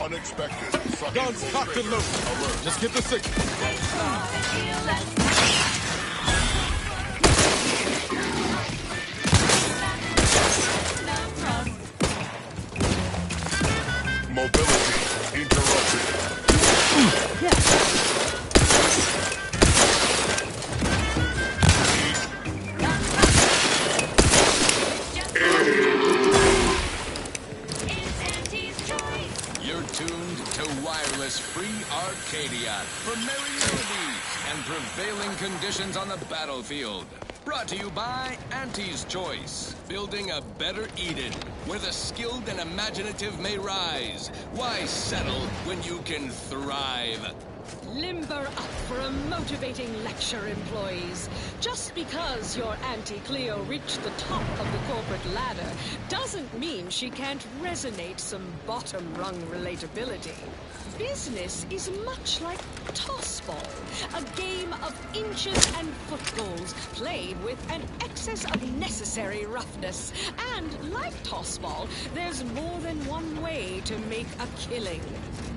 Unexpected. Guns cocked and loaded. Alert. Just get the signal. Mobility interrupted. You're tuned to Wireless Free Arcadia for merry melodies and prevailing conditions on the battlefield. Brought to you by Auntie's Choice, building a better Eden, where the skilled and imaginative may rise. Why settle when you can thrive? Limber up for a motivating lecture, employees. Just because your Auntie Cleo reached the top of the corporate ladder doesn't mean she can't resonate some bottom-rung relatability. Business is much like tossball, a game of inches and foot goals played with an excess of necessary roughness. And like tossball, there's more than one way to make a killing.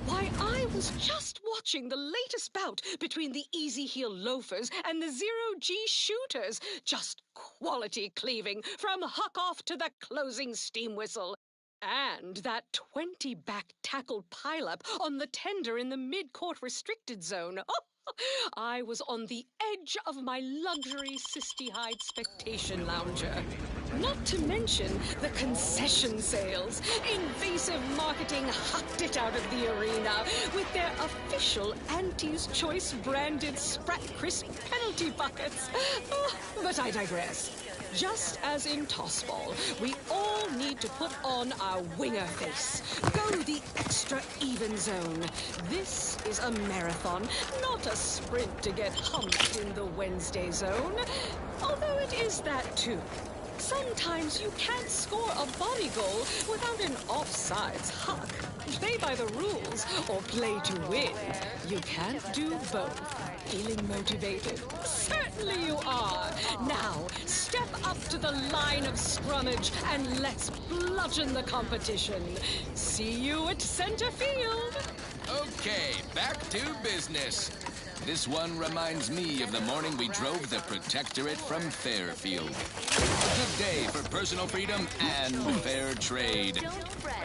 Why, I was just watching the latest bout between the Easy Heel Loafers and the Zero-G Shooters. Just quality cleaving from huck-off to the closing steam whistle. And that 20-back tackle pileup on the tender in the mid-court restricted zone. I was on the edge of my luxury Sisty-Hide Spectation lounger. Not to mention the concession sales. Invasive marketing hucked it out of the arena with their official Auntie's Choice branded Sprat Crisp penalty buckets. But I digress. Just as in tossball, we all need to put on our winger face. Go the extra even zone. This is a marathon, not a sprint to get humped in the Wednesday zone. Although it is that too. Sometimes you can't score a body goal without an offsides huck. Play by the rules or play to win. You can't do both. Feeling motivated? Certainly you are. Now, step up to the line of scrummage and let's bludgeon the competition. See you at center field. Okay, back to business. This one reminds me of the morning we drove the Protectorate from Fairfield. A good day for personal freedom and fair trade.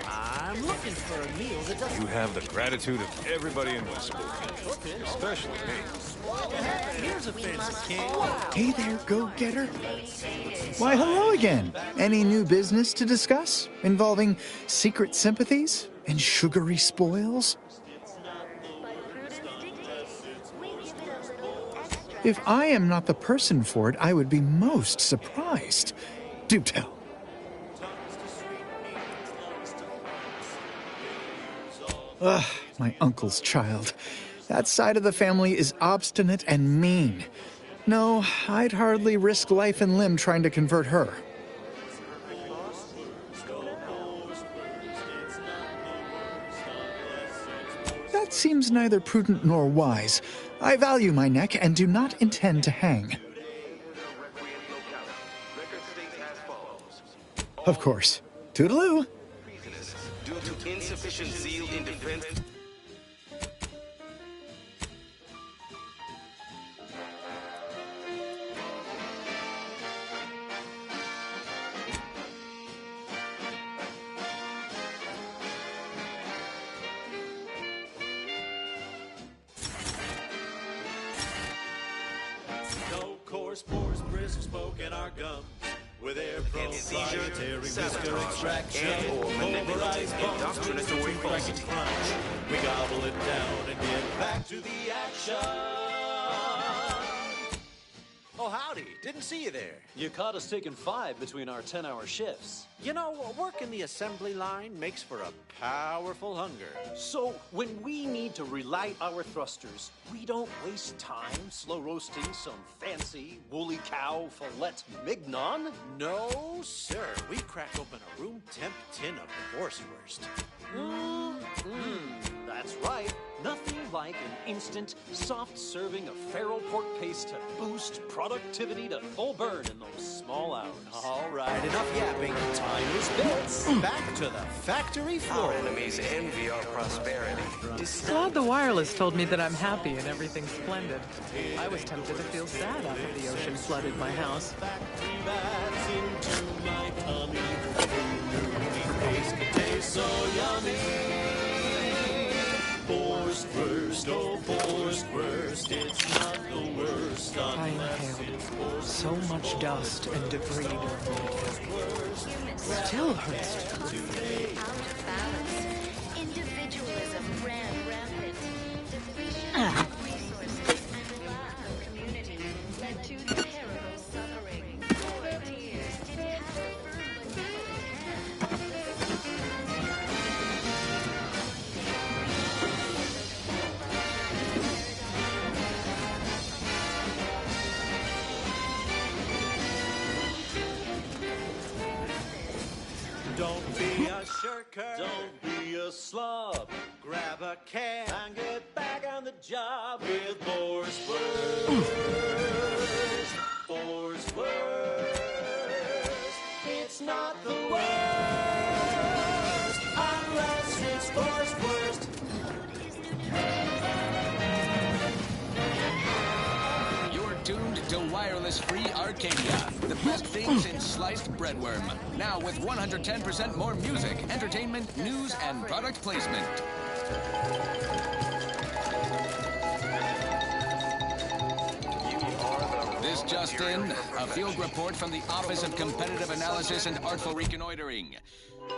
I'm looking for a meal that doesn't... You have the gratitude of everybody in Westport, especially me. Here's a fancy king. Hey there, go-getter. Why, hello again. Any new business to discuss involving secret sympathies and sugary spoils? If I am not the person for it, I would be most surprised. Do tell. Ugh, my uncle's child. That side of the family is obstinate and mean. No, I'd hardly risk life and limb trying to convert her. That seems neither prudent nor wise. I value my neck and do not intend to hang. Of course. Toodaloo. Due to insufficient zeal in defense. No coarse pores, bristles, smoke in our gums. With their proprietary whisker extraction, pulverized bones, indoctrinatory cracking crunch. We gobble it down and get back to the action. Oh, howdy. Didn't see you there. You caught us taking 5 between our 10-hour shifts. You know, working the assembly line makes for a powerful hunger. So, when we need to relight our thrusters, we don't waste time slow roasting some fancy woolly cow fillet mignon. No, sir. We crack open a room temp tin of the Borswurst. The That's right. Nothing like an instant, soft serving of Faro pork paste to boost productivity to full burn in those small hours. All right, enough yapping. Time is bits. Back to the factory floor. Our enemies envy our prosperity. Glad the wireless told me that I'm happy and everything's splendid. I was tempted to feel sad after the ocean flooded my house. Factory bats into my tummy. New paste can taste so yummy. Borstwurst, oh Borstwurst, it's not the worst. I inhaled so much dust and debris during my still hurts. Constantly out of balance. Individualism ran rampant. Depletion of resources and lack of community led to terrible suffering. Over the years, it had a firm but Don't be a shirker. Don't be a slob. Grab a can and get back on the job with Borstwurst. Borstwurst. It's not the worst unless it's Borstwurst. You're tuned to Wireless Free Arcadia, the best things in sliced breadworm. Now with 110% more music, entertainment, news, and product placement. This just in, a field report from the Office of Competitive Analysis and Artful Reconnoitering.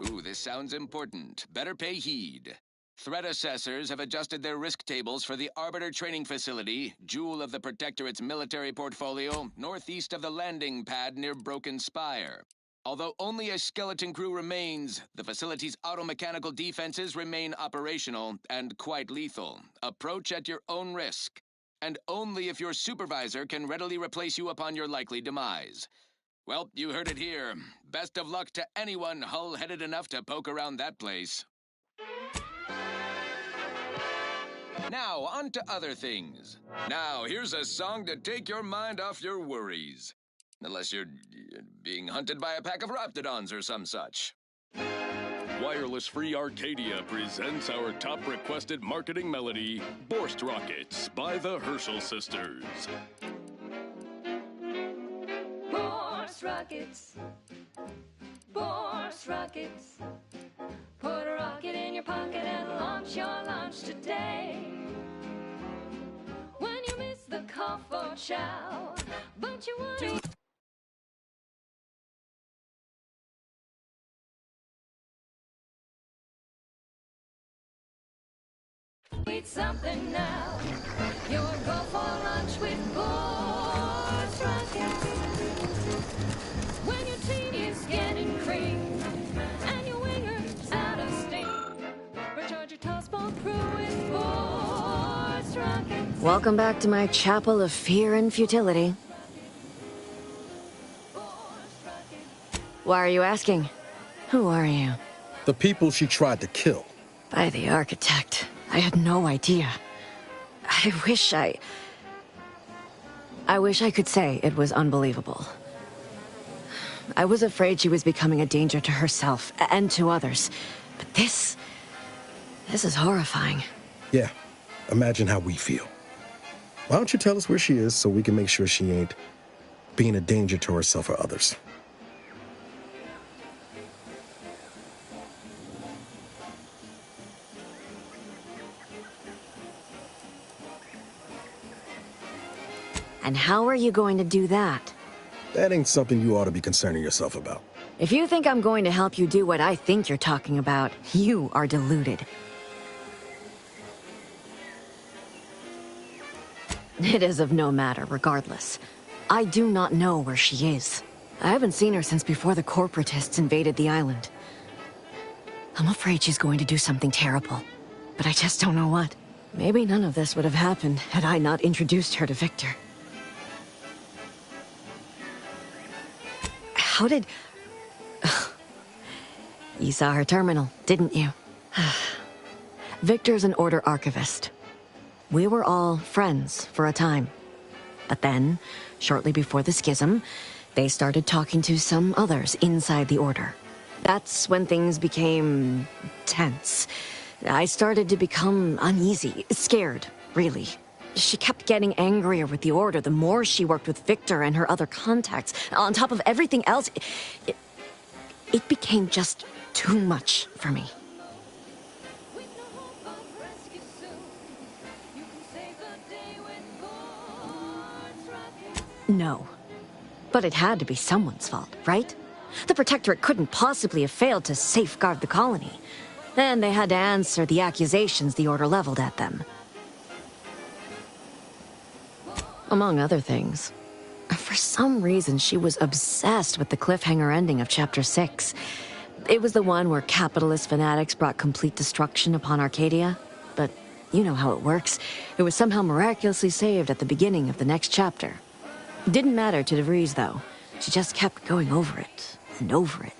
Ooh, this sounds important. Better pay heed. Threat assessors have adjusted their risk tables for the Arbiter Training Facility, jewel of the Protectorate's military portfolio, northeast of the landing pad near Broken Spire. Although only a skeleton crew remains, the facility's automechanical defenses remain operational and quite lethal. Approach at your own risk. And only if your supervisor can readily replace you upon your likely demise. Well, you heard it here. Best of luck to anyone hull-headed enough to poke around that place. Now, on to other things. Now, here's a song to take your mind off your worries. Unless you're being hunted by a pack of raptidons or some such. Wireless Free Arcadia presents our top requested marketing melody, Borst Rockets by the Herschel Sisters. Borst Rockets. Borst Rockets. Put a rocket in your pocket and launch your launch today. When you miss the cough or chow, but you want to eat something now. You'll go for lunch with Borst Rockets. When your tea is getting cream and your winger's out of steam, recharge your tossball crew with Borst Rockets. Welcome back to my chapel of fear and futility. Why are you asking? Who are you? The people she tried to kill. By the architect. I had no idea. I wish I could say it was unbelievable. I was afraid she was becoming a danger to herself and to others. But this is horrifying. Yeah, imagine how we feel. Why don't you tell us where she is so we can make sure she ain't being a danger to herself or others? And how are you going to do that? That ain't something you ought to be concerning yourself about. If you think I'm going to help you do what I think you're talking about, you are deluded. It is of no matter, regardless. I do not know where she is. I haven't seen her since before the corporatists invaded the island. I'm afraid she's going to do something terrible, but I just don't know what. Maybe none of this would have happened had I not introduced her to Victor. How did... You saw her terminal, didn't you? Victor's an Order archivist. We were all friends for a time. But then, shortly before the schism, they started talking to some others inside the Order. That's when things became tense. I started to become uneasy, scared, really. She kept getting angrier with the Order the more she worked with Victor and her other contacts. On top of everything else, it became just too much for me. No. But it had to be someone's fault, right? The Protectorate couldn't possibly have failed to safeguard the colony. And they had to answer the accusations the Order leveled at them. Among other things. For some reason, she was obsessed with the cliffhanger ending of Chapter 6. It was the one where capitalist fanatics brought complete destruction upon Arcadia. But you know how it works. It was somehow miraculously saved at the beginning of the next chapter. It didn't matter to DeVries, though. She just kept going over it and over it.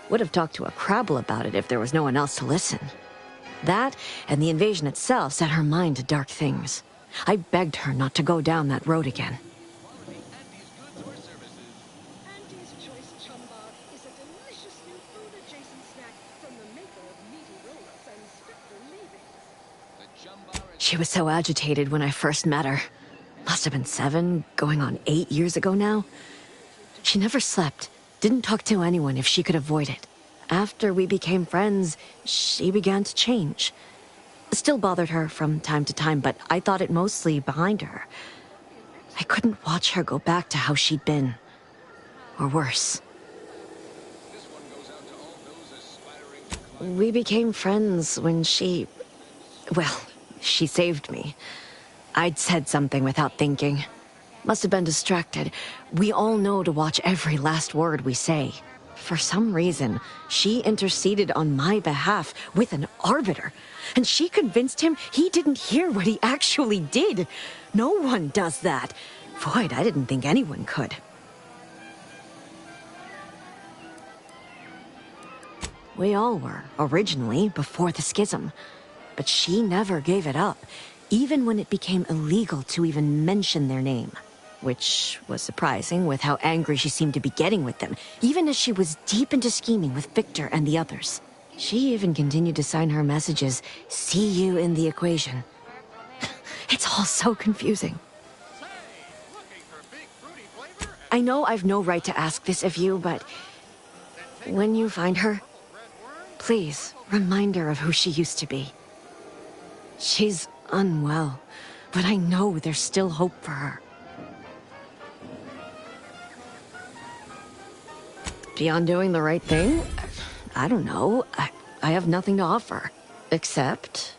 Would have talked to a Crabble about it if there was no one else to listen. That, and the invasion itself, set her mind to dark things. I begged her not to go down that road again. Auntie's Choice Chumbar is a delicious new food-adjacent snack from the maker of Meaty Roll-Ups and Spectre Leavings. She was so agitated when I first met her. Must have been 7, going on 8 years ago now. She never slept, didn't talk to anyone if she could avoid it. After we became friends, she began to change. Still bothered her from time to time, but I thought it mostly behind her. I couldn't watch her go back to how she'd been. Or worse. We became friends when she... well, she saved me. I'd said something without thinking. Must have been distracted. We all know to watch every last word we say. For some reason, she interceded on my behalf with an arbiter. And she convinced him he didn't hear what he actually did. No one does that. Void, I didn't think anyone could. We all were, originally, before the schism. But she never gave it up, even when it became illegal to even mention their name. Which was surprising with how angry she seemed to be getting with them, even as she was deep into scheming with Victor and the others. She even continued to sign her messages, "See you in the equation." It's all so confusing. I know I've no right to ask this of you, but when you find her, please remind her of who she used to be. She's unwell, but I know there's still hope for her. Beyond doing the right thing? I don't know. I have nothing to offer. Except...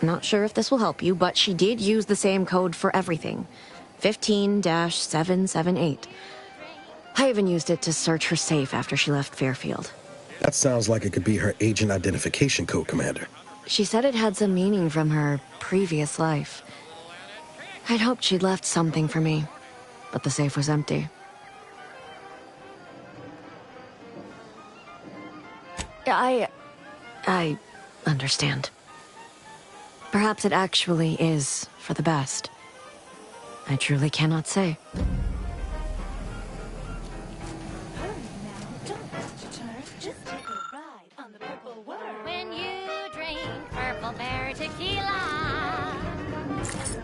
not sure if this will help you, but she did use the same code for everything. 15-778. I even used it to search her safe after she left Fairfield. That sounds like it could be her agent identification code, Commander. She said it had some meaning from her previous life. I'd hoped she'd left something for me, but the safe was empty. I understand. Perhaps it actually is for the best. I truly cannot say. When you drink Purple Berry Tequila.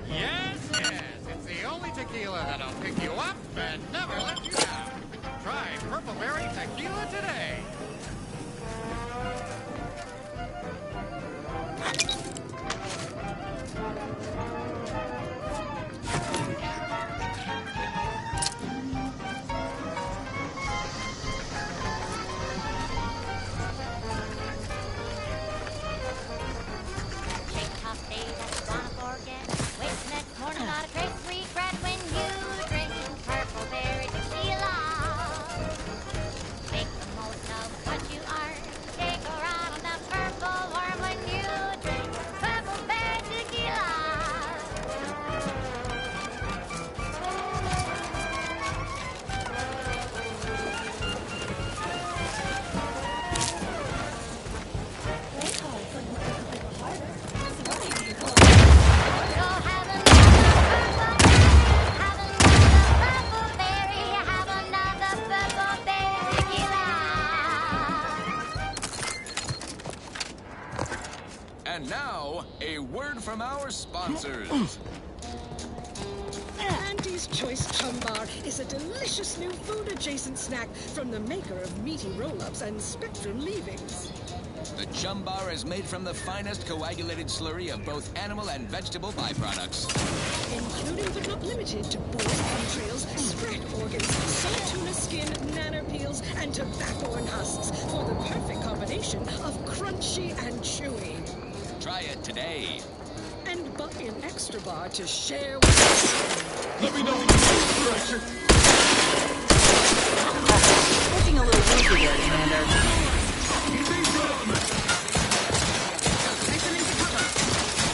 Yes, it's the only tequila that'll pick you up and never let you down. Try Purple Berry Tequila today. from our sponsors. Auntie's Choice Chum Bar is a delicious new food-adjacent snack from the maker of meaty roll-ups and Spectrum leavings. The Chum Bar is made from the finest coagulated slurry of both animal and vegetable byproducts. Including but not limited to boar's entrails, spread organs, salt tuna skin, nanner peels, and tobacco and husks for the perfect combination of crunchy and chewy. Try it today. And buy an extra bar to share with Let me know when you're ready. Looking a little woozy there, Commander.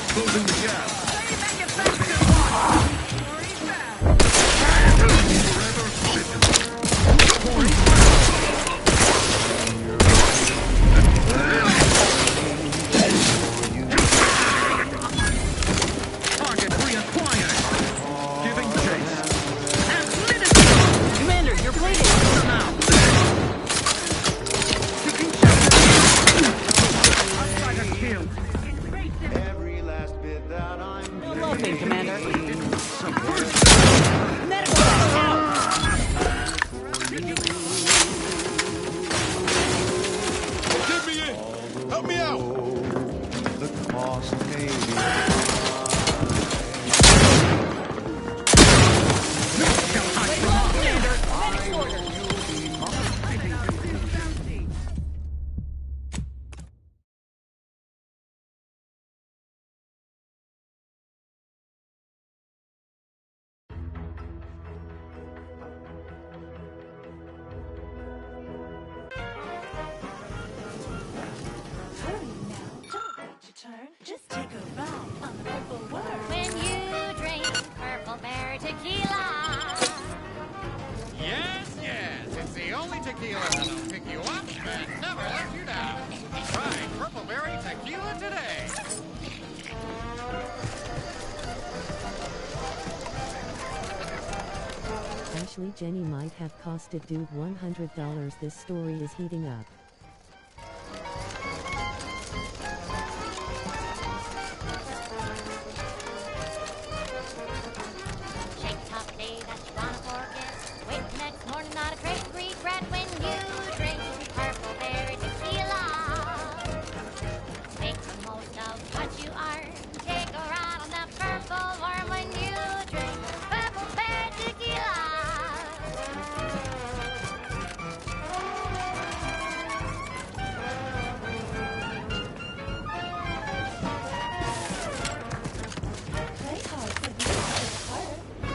Closing the gap. Target reacquired. Giving chase. Commander, you're bleeding. Now. Every last bit that I'm No loafing, Commander. Get me in. Help me out. the cost may be. Just take a ride on the Purple World. When you drink Purple Berry Tequila. Yes, yes, it's the only tequila that'll pick you up and never let you down. Try Purple Berry Tequila today. Ashley Jenny might have costed dude $100. This story is heating up. Shake the top day that you wanna forget. Wait the next morning, not a great regret when you drink Purple Berry Tequila. Make the most of what you are. Take a ride on that purple worm when you drink Purple Berry Tequila. Play hard, but you harder.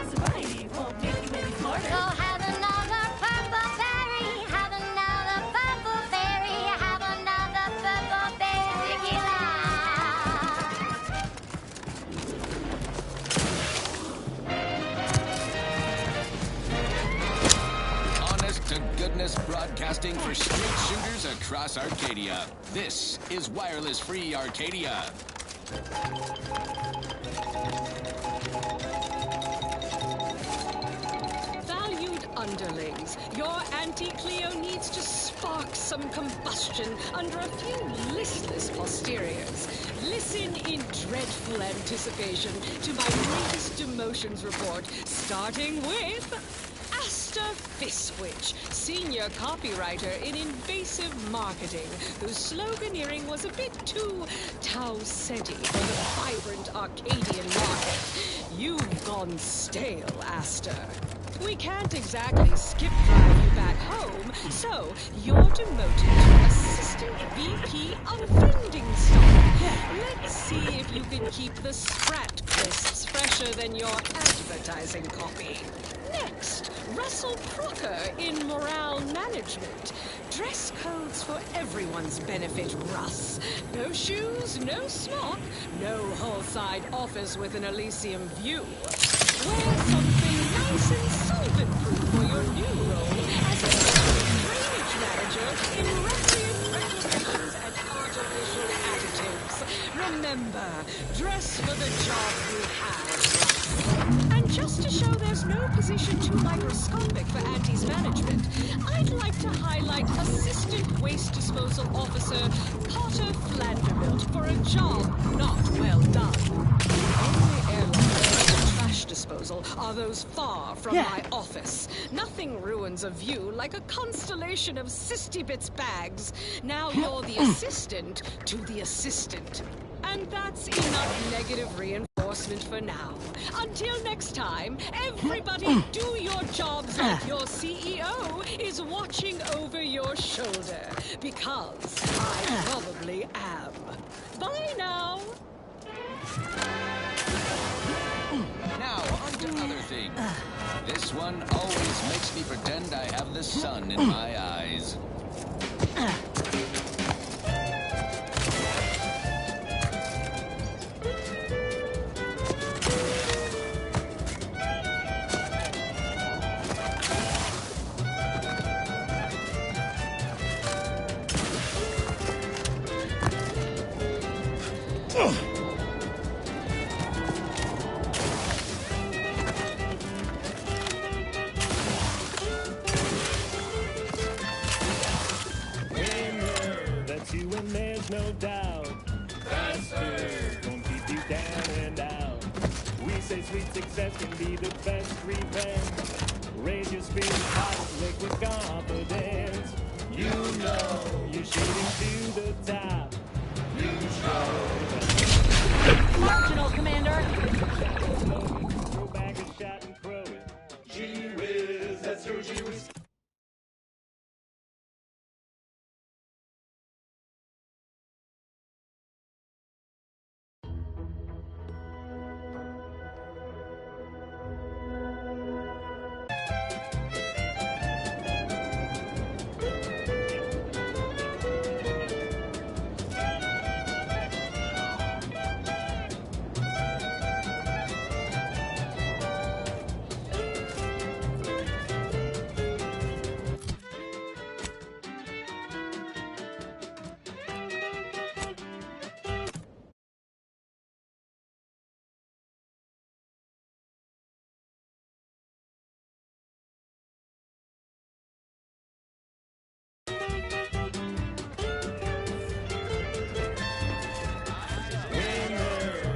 Sobriety won't make you any smarter. So have another purple berry, have another purple berry, have another purple berry tequila. Honest to goodness broadcasting for straight shooters across Arcadia. This is Wireless Free Arcadia. Valued underlings, your Auntie Cleo needs to spark some combustion under a few listless posteriors. Listen in dreadful anticipation to my latest demotions report, starting with Asta Fiswich, senior copywriter in invasive marketing, whose sloganeering was a bit too Tau-Ceti for the vibrant Arcadian market. You've gone stale, Asta. We can't exactly skip drive you back home, so you're demoted to Assistant VP of Vending Stock. Let's see if you can keep the Sprat crisps fresher than your advertising copy. Next, Russell Crocker in Morale Management. Dress codes for everyone's benefit, Russ. No shoes, no smock, no whole-side office with an Elysium view. Wear something nice and solvent-proof for your new role as a drainage manager in recreant regulations and artificial additives. Remember, dress for the job you have. And just to show there's no position too microscopic microscopic for Auntie's management, I'd like to highlight Assistant Waste Disposal Officer Potter Flanderbilt for a job not well done. Only airlines and trash disposal are those far from my office. Nothing ruins a view like a constellation of Sisty Bits bags. Now you're the assistant to the assistant. And that's enough negative reinforcement for now. Until next time, everybody do your jobs like your CEO is watching over your shoulder. Because I probably am. Bye now. Now, on to other things. This one always makes me pretend I have the sun in my eyes. That's you and there's no doubt. Faster, gonna keep you down and out. We say sweet success can be the best revenge. Raise your spirits high, liquid confidence. You know you're shooting to the top. You show. Marginal, Commander. Throw back a shot and throw it. Gee whiz, that's her gee whiz.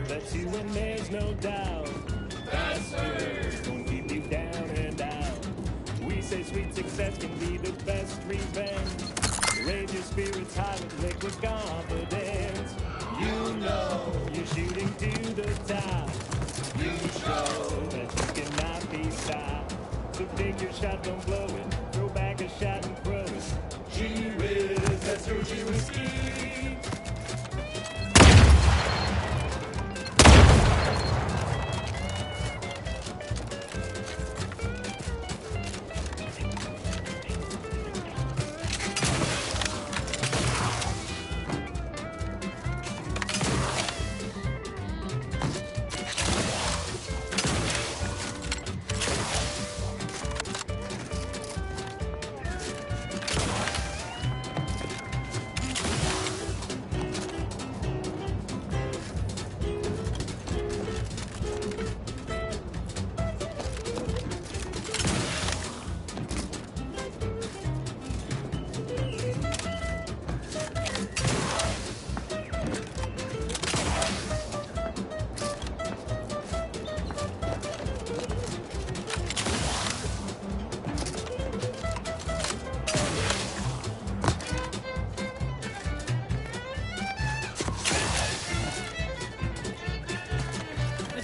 That's you and there's no doubt. Faster, gonna keep you down and out. We say sweet success can be the best revenge. Raise your spirits high with liquid confidence. You know you're shooting to the top. You show that you cannot be stopped. So take your shot, don't blow it. Throw back a shot and throw it. Gee whiz, that's your gee whiskey.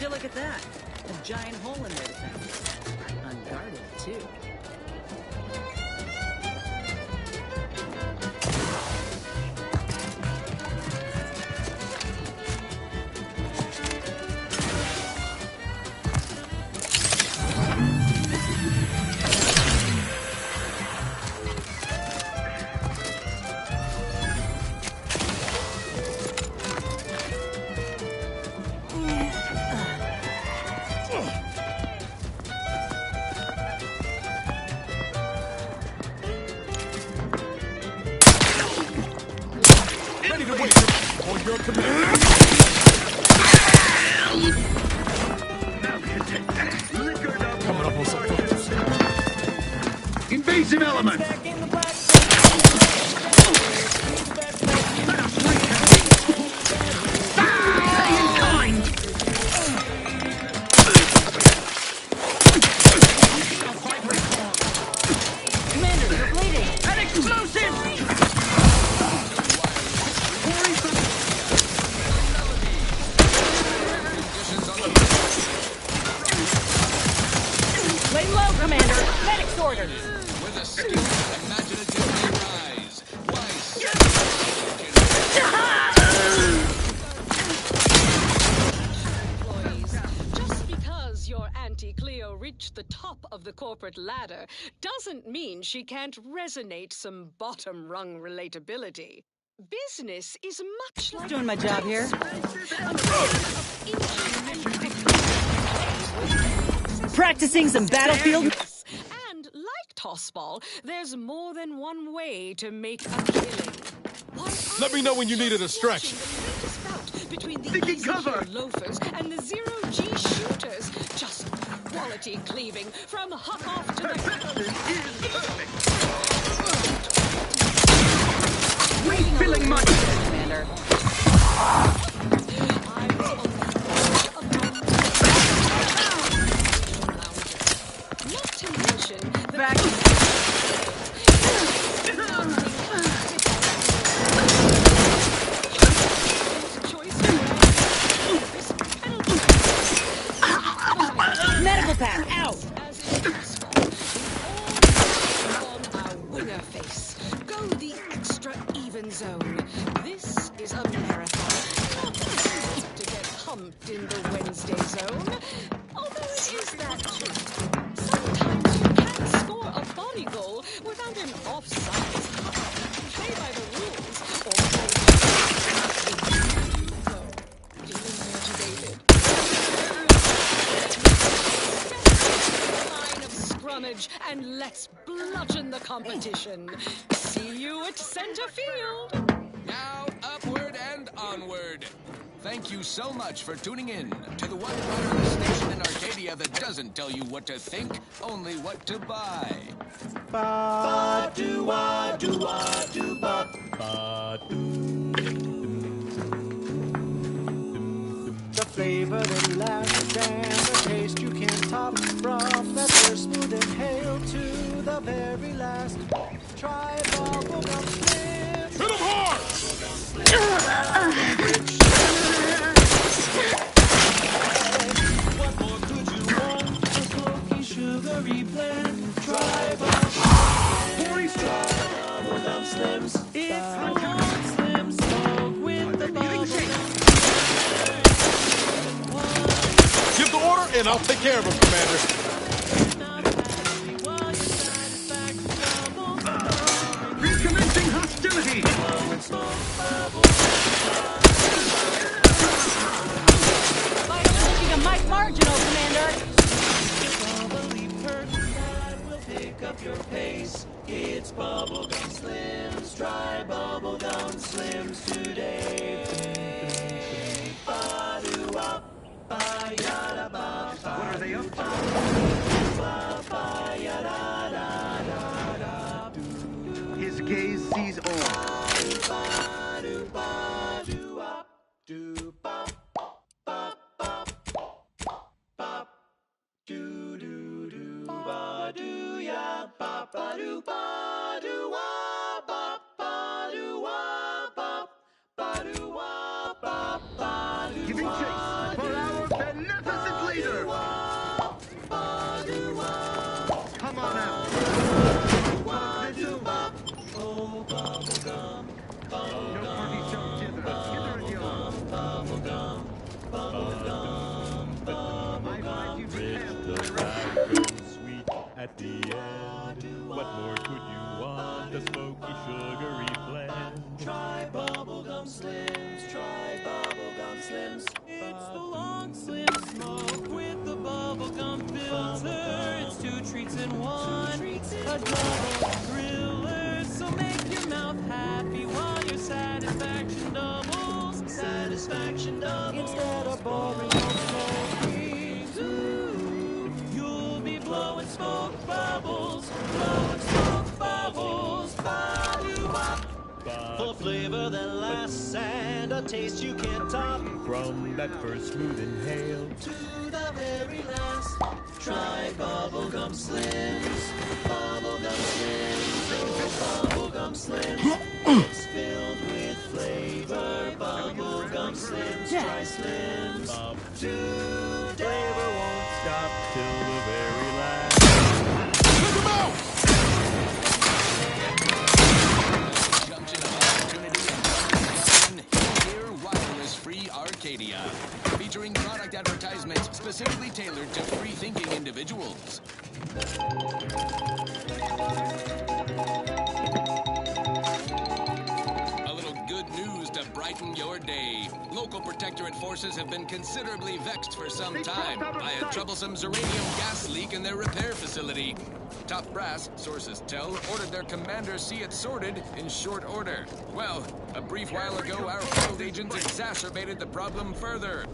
Look at that. A giant hole in their defense. Unguarded, too. Coming up on something. Evasive element! Commander, you're bleeding! An explosive! Lay low, Commander! Medic's orders! With a skill and imaginative rise. Just because your Auntie Cleo reached the top of the corporate ladder doesn't mean she can't resonate some bottom-rung relatability. Business is much like Doing my job here. Practicing some battlefield. And like Tossball, there's more than one way to make a killing. Let me know when you need a distraction. Between the easy cover loafers and the zero-G shooters, just quality cleaving from Huck off to the Refilling my Commander. Not to mention the Back. Medical pack out. On our winner face, go the extra even zone. This is a marathon, not to get humped in the Wednesday zone. Although it is that too. Sometimes you can score a body goal without an offsides hump. Play by the rules, or play motivated. Line of scrummage, and let's bludgeon the competition. See you at center field. Now upward and onward. Thank you so much for tuning in to the one wireless station in Arcadia that doesn't tell you what to think, only what to buy. The flavor that lasts and the taste you can't top. From the first smooth inhale to the very last. Try bubblegum slim. Hit 'em hard! What more could you want? A smoky, sugary blend. Try bubblegum slims. It's the one slim smoke with the bubblegum. Give the order, and I'll take care of him, Commander. Recommencing hostility! Looking a Mike Marginal, Commander. Pick up your pace. It's bubblegum slims. Try bubblegum slims today. Ba-do-wop, ba-ya-da-ba, What are they up to? ba-ya-da-da-da-da-da. His gaze sees all. Ba-do-ba-do-wop, do-bop, bop-bop, bop, do-do-do, ba-do-ya, ba-ba-do-ba-do-wop, bop-ba-do-wop, bop, ba-do-wop, bop-ba-do-wop. Giving chase for our beneficent leader! Come on out! Oh, bubblegum, No party shall dither, hither and yon. bubblegum, bubblegum, I find you Sweet at the end. What more could you want? A smoky, sugary blend. Try bubblegum slims, try bubblegum slims. It's the long slim smoke with the bubblegum filter. It's two treats in one, a double thriller. So make your mouth happy while your satisfaction doubles. Satisfaction doubles. Instead of boring old smoking, you'll be blowing smoke bubbles, blowing smoke. for flavor that lasts and a taste you can't top. From that first smooth inhale to the very last, try Bubblegum Slims. Bubblegum Slims, oh Bubblegum Slims. It's filled with flavor. Bubblegum Slims, try Slims today. Flavor won't stop till the very last. Look him out! Junction of opportunity and here, Wireless Free Arcadia, featuring product advertisements specifically tailored to free-thinking individuals. A little good news to brighten your day. Local protectorate forces have been considerably vexed for some time by a troublesome Zeranium gas leak in their repair facility. Top brass, sources tell, ordered their commanders see it sorted in short order. Well, a brief while ago, our field agents exacerbated the problem further.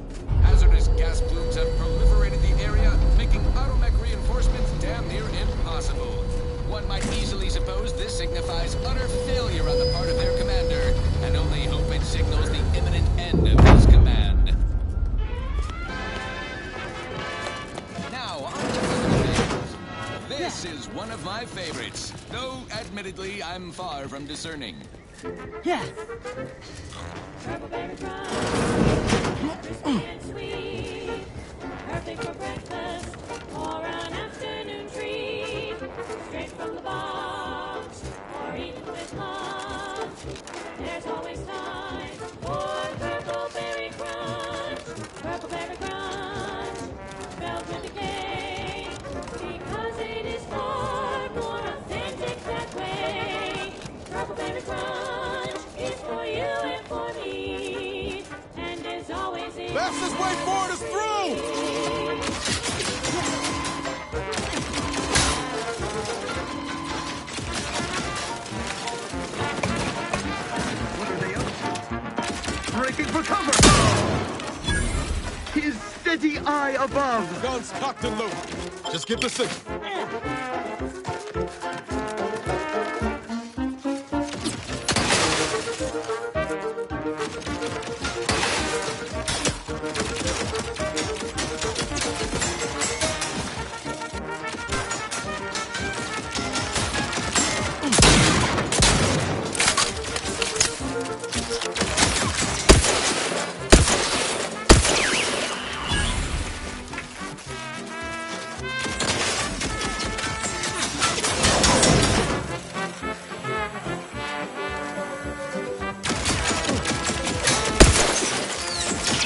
Hazardous gas plumes have proliferated the area, making automech reinforcements damn near impossible. One might easily suppose this signifies utter failure on the part of their commander, and only hope it signals the imminent end of his command. Now, on to other things. This is one of my favorites, though admittedly I'm far from discerning. Yeah. Perfect for breakfast or an afternoon treat. Straight from the box or eaten with lunch. There's always time for Purple Berry Crunch. Purple Berry Crunch, spelled with a K, because it is far more authentic that way. Purple Berry Crunch is for you and for me, and is always in. Fastest way forward is through! What are they up to? Breaking for cover! His steady eye above! Guns cocked and loaded. Just get the signal.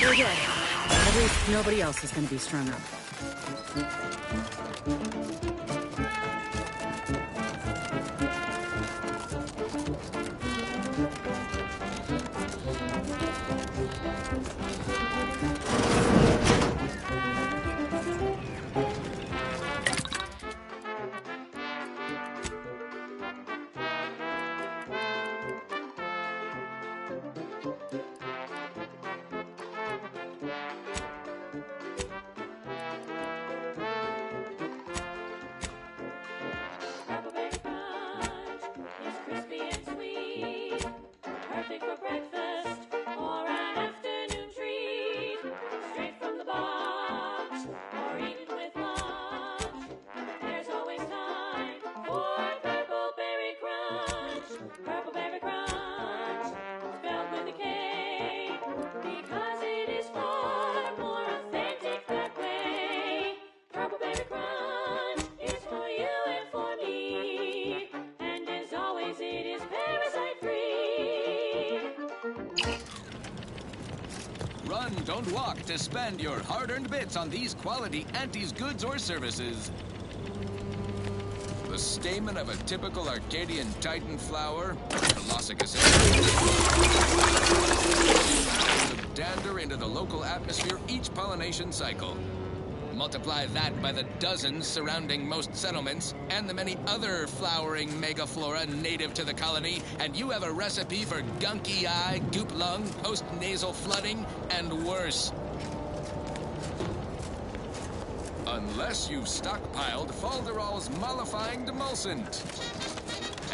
We're good. At least nobody else is going to be strung up. Purple Berry Crunch is crispy and sweet. Perfect for breakfast or an afternoon treat. Straight from the box or eaten with lunch. There's always time for Purple Berry Crunch. Purple Berry Crunch, spelled with a K, because it is far more authentic that way. Purple Berry Crunch is for you and for me, and as always it is parasite free. Run, don't walk to spend your hard-earned bits on these quality Auntie's goods or services. The stamen of a typical Arcadian Titan flower, Colossicus of dander into the local atmosphere each pollination cycle. Multiply that by the dozens surrounding most settlements and the many other flowering megaflora native to the colony, and you have a recipe for gunky eye, goop lung, post-nasal flooding, and worse. Unless you've stockpiled Falderall's mollifying demulcent.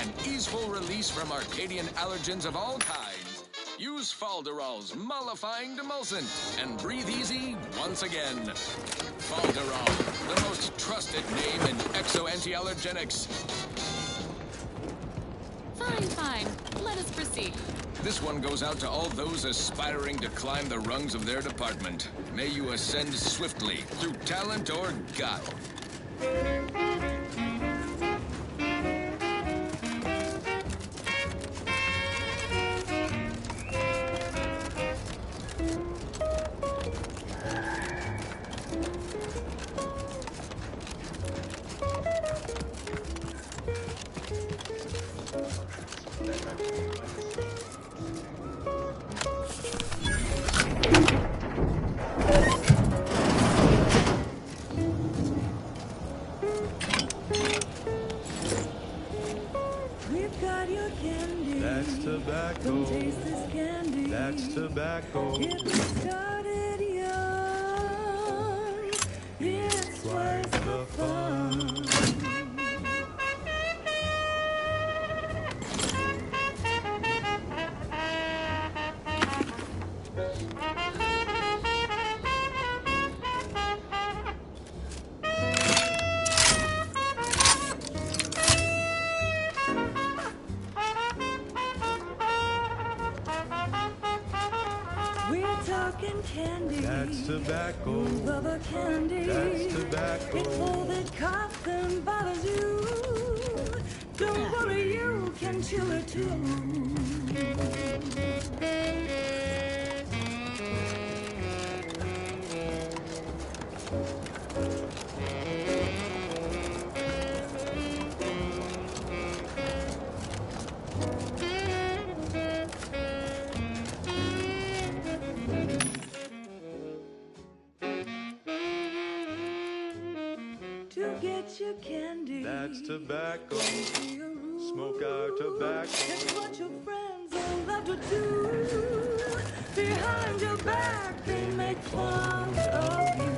and easeful release from Arcadian allergens of all kinds. Use Falderall's mollifying demulcent and breathe easy once again. Falderall, the most trusted name in exo-anti-allergenics. Fine. Let us proceed. This one goes out to all those aspiring to climb the rungs of their department. May you ascend swiftly through talent or guile. We've got your candy. That's tobacco. Come taste this candy. That's tobacco. It started young. It's twice the fun. We're talking candy. That's tobacco. Rubber candy. That's tobacco. It's all that coughs and bothers you. Don't worry, you can chill it too. To get your candy. That's tobacco. Smoke our tobacco. It's what your friends all love to do. Behind your back, they make fun of you.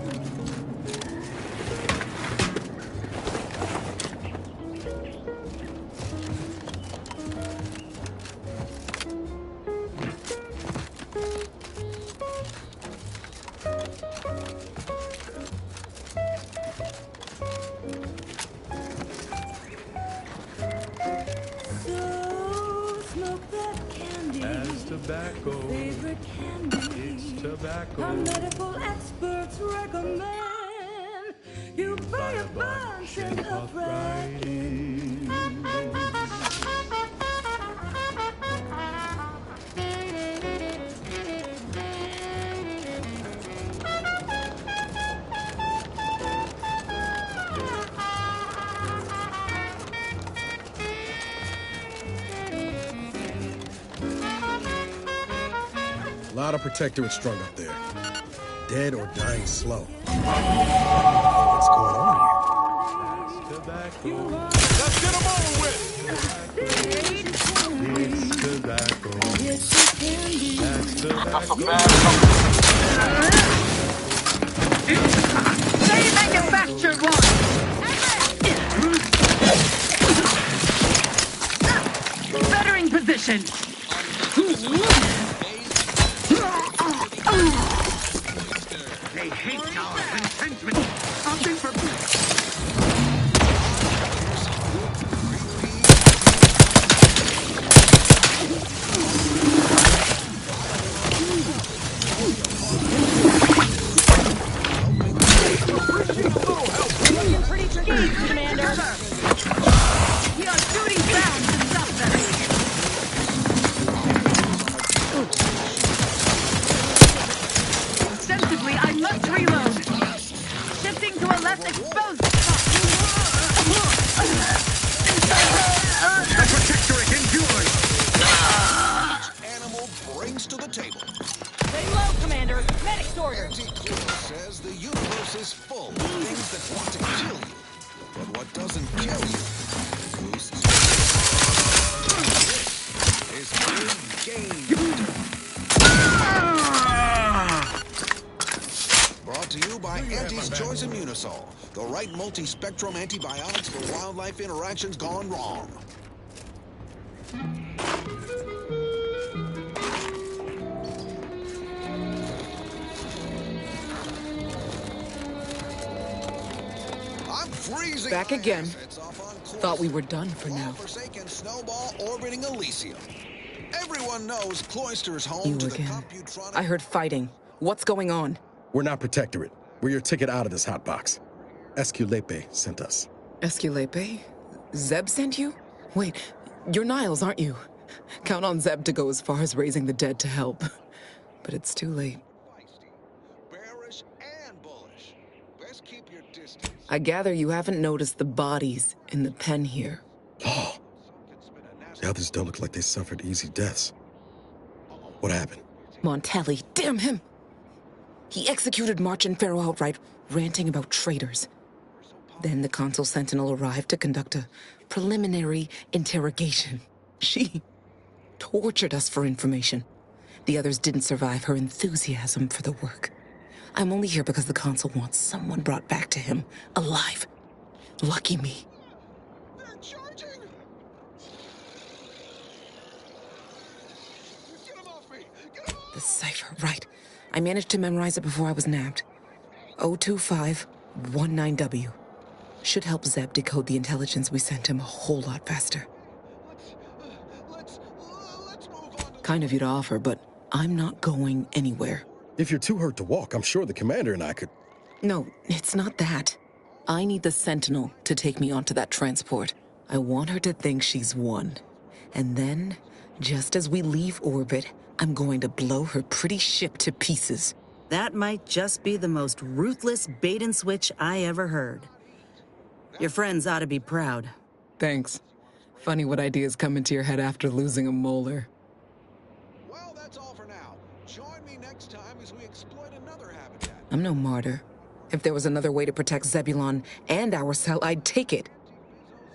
So smoke that candy. That's tobacco. Favorite candy. It's tobacco. Our medical experts recommend you buy a bunch and up right in. A lot of protectorate strung up there. Dead or dying slow. What's going on here? Tobacco. Let's get them over with! It's tobacco. That's tobacco. They manufactured one! Bettering position! They hate our contentment. Something for... Looking pretty tricky, Commander. We are shooting bound to stop them. Sensibly, I must reload. Shifting to a less exposed The protectorate endures. Animal brings to the table. Lay low, Commander. Medic's order. Anti-Cleo says the universe is full of things that want to kill you. But what doesn't kill you boosts this is big game. Brought to you by Auntie's Choice Immunosol, the right multi-spectrum antibiotics for wildlife interactions gone wrong. I'm freezing. Back my again. assets off on Thought we were done for now. Forsaken snowball orbiting Elysium. Everyone knows Cloister's home You to the again. Computronic. I heard fighting. What's going on? We're not Protectorate. We're your ticket out of this hotbox. Esculepe sent us. Esculepe? Zeb sent you? Wait, you're Niles, aren't you? Count on Zeb to go as far as raising the dead to help. But it's too late. Bearish and bullish. Best keep your distance. I gather you haven't noticed the bodies in the pen here. Oh. The others don't look like they suffered easy deaths. What happened? Montelli, damn him! He executed March and Pharaoh outright, ranting about traitors. Then the Consul Sentinel arrived to conduct a preliminary interrogation. She tortured us for information. The others didn't survive her enthusiasm for the work. I'm only here because the Consul wants someone brought back to him, alive. Lucky me. They're charging. Get him off me. Get him off. The cipher, right. I managed to memorize it before I was nabbed. 02519W. Should help Zeb decode the intelligence we sent him a whole lot faster. Let's move on. Kind of you to offer, but I'm not going anywhere. If you're too hurt to walk, I'm sure the commander and I could... No, it's not that. I need the Sentinel to take me onto that transport. I want her to think she's won. And then, just as we leave orbit, I'm going to blow her pretty ship to pieces. That might just be the most ruthless bait and switch I ever heard. Your friends ought to be proud. Thanks. Funny what ideas come into your head after losing a molar. Well, that's all for now. Join me next time as we exploit another habitat. I'm no martyr. If there was another way to protect Zebulon and our cell, I'd take it.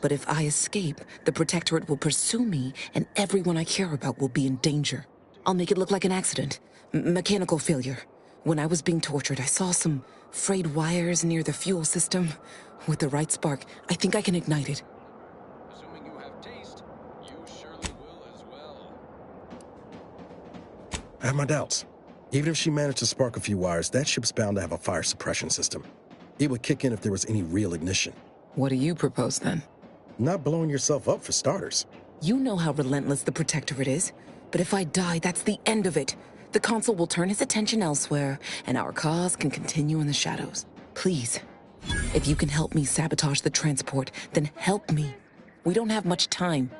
But if I escape, the Protectorate will pursue me, and everyone I care about will be in danger. I'll make it look like an accident. Mechanical failure. When I was being tortured, I saw some frayed wires near the fuel system. With the right spark, I think I can ignite it. Assuming you have taste, you surely will as well. I have my doubts. Even if she managed to spark a few wires, that ship's bound to have a fire suppression system. It would kick in if there was any real ignition. What do you propose, then? Not blowing yourself up, for starters. You know how relentless the Protectorate is. But if I die, that's the end of it. The Consul will turn his attention elsewhere, and our cause can continue in the shadows. Please, if you can help me sabotage the transport, then help me. We don't have much time.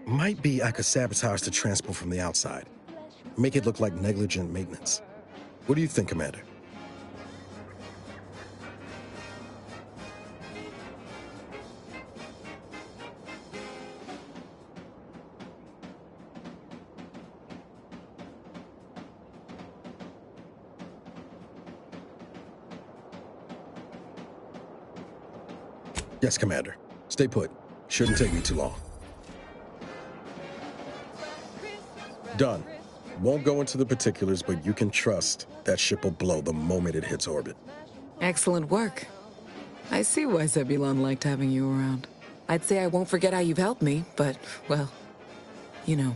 Might be I could sabotage the transport from the outside. Make it look like negligent maintenance. What do you think, Commander? Yes, Commander. Stay put. Shouldn't take me too long. Done. Won't go into the particulars, but you can trust that ship will blow the moment it hits orbit. Excellent work. I see why Zebulon liked having you around. I'd say I won't forget how you've helped me, but, well, you know.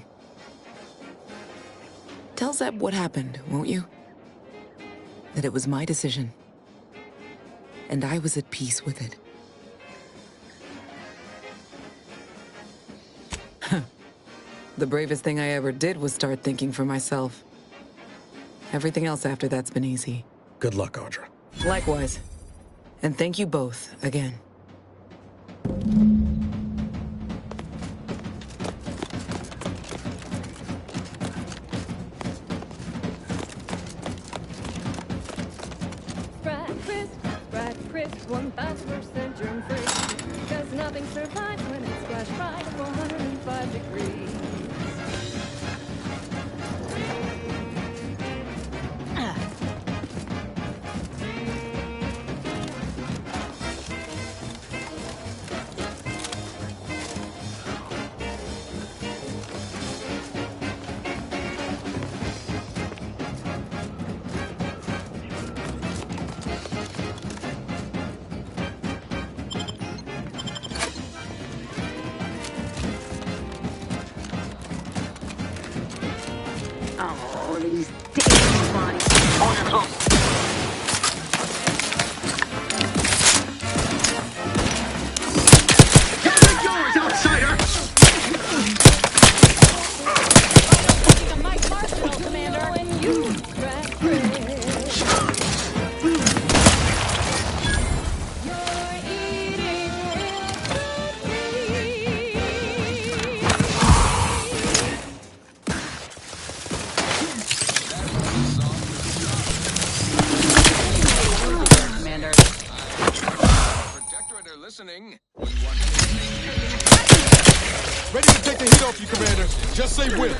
Tell Zeb what happened, won't you? That it was my decision. And I was at peace with it. The bravest thing I ever did was start thinking for myself. Everything else after that's been easy. Good luck, Audra. Likewise. And thank you both again. Sprite crisp, one fast percent germ free. Because nothing survives when it's squashed right at 105 degrees. Yours, outsider! Mike Marshall, Commander. And you crack bread. You're eating real Commander. Protectorate are listening. Ready to take the heat off you, Commander. Just say when.